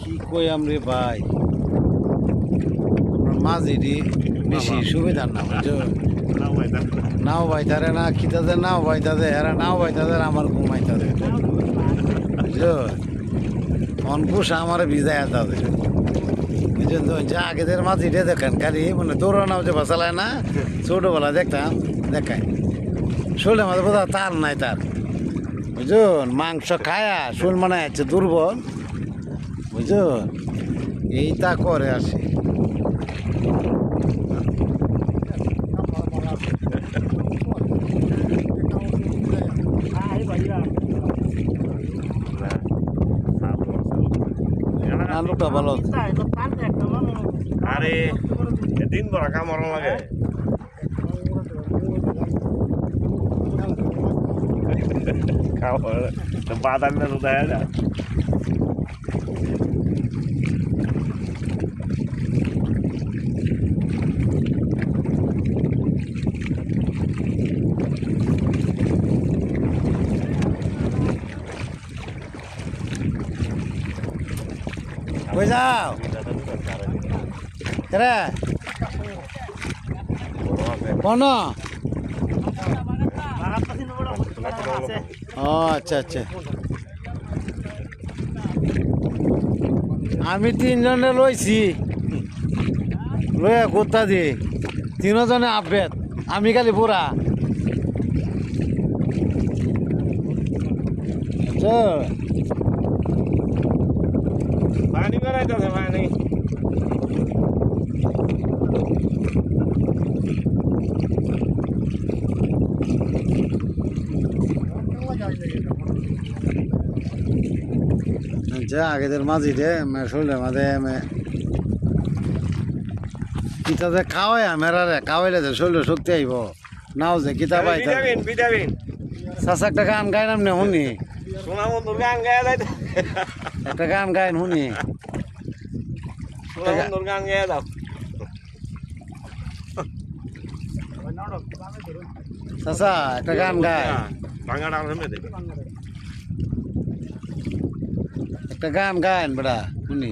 কি কই আমরে ভাই আপনার মাঝিরি বেশি সুবিধার না বুঝছো নাও বাইতারে না খিতাতে নাও বাইতাতে এরা নাও বাইতাতে আমার ঘুমাইতাতে বুঝছো অনকুশ আমার ভিজায় তাদের বুঝছেন তো যা আগেদের মাঝিটা দেখেন খালি মানে দৌড়ানো যে বাসালায় না ছোটবেলা দেখতাম দেখায় শোলে মাঝে বোধ তার নাই তার বুঝুন মাংস খায়া শোল মানে আছে দুর্বল বুঝুন এইটা করে আসি আলুটা ভালো আরে দিন বড় কামড় লাগে কামড় বাদাম না দেয় না কই যাও রে কোন ও আচ্ছা আচ্ছা আমি তিনজনে লইছি লইয়া কোথা দি তিনজনে আপডেট আমি খালি পুরা পানি বেড়াইতেছে পানি আগেদের মাঝি রে শরীরের মাঝে কিতাতে খাওয়াই মেরারে খাওয়াইলে যে শরীরে শক্তি আইব নাও যে কিতা পাই চাষা একটা গান গাই নাম নে শুনি সোনা বন্ধুর গান গায়ে যাইতে একটা গান গাইন শুনি সোনা বন্ধুর গান গায়ে যাও চাষা একটা গান গায় ভাঙা ডাল হেমে দে একটা গান গায়ন বেড়া শুনি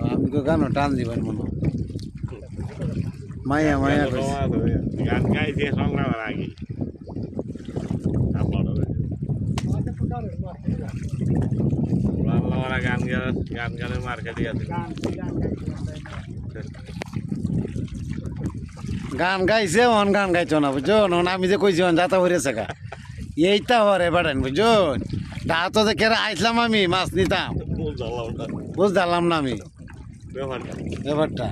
আমি তো গানও টান দিবেন মনে মাইয়া মাইয়া গান গাইছে সংগ্রাম আগে গান গানের মার্কেটে আছে গান গাইছে অন গান গাইছো না বুঝছো আমি যে কইছি যাতা হরেছে গা এইটা হরে বেড়ান বুঝছো ডাহাতো যে কেরা আইসলাম আমি মাছ নিতাম বুঝতাম না আমি ব্যাপারটা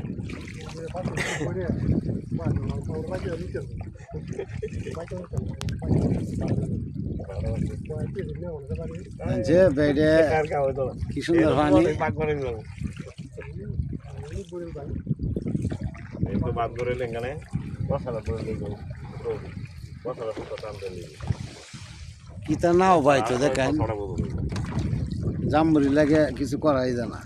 যে বেড়ে কি সুন্দর পানি বাদ করে লেঙ্গানে বসালা করে বসালা সুতা টানতে কিতা নাও ভাই তো দেখেন জাম্বুরি লাগে কিছু করাই জানা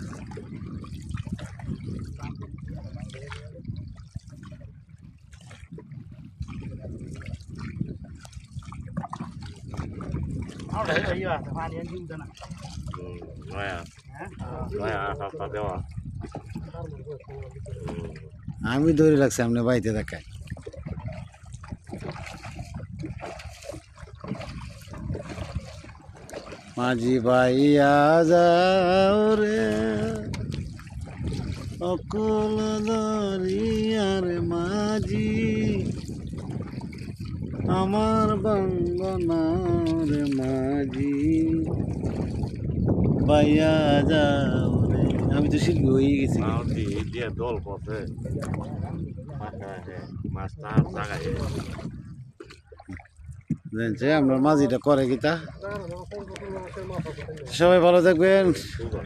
আমি ধরে রাখছি আপনি বাড়িতে দেখায় মাঝি ভাইয়া যাও রে অকল দরিয়ার মাঝি আমার বাঙ্গনার মাঝি ভাইয়া যাও রে আমি তো শিল্পী হয়ে গেছি দল পথে আমরা মাঝিটা করে কিতা সবাই ভালো থাকবেন।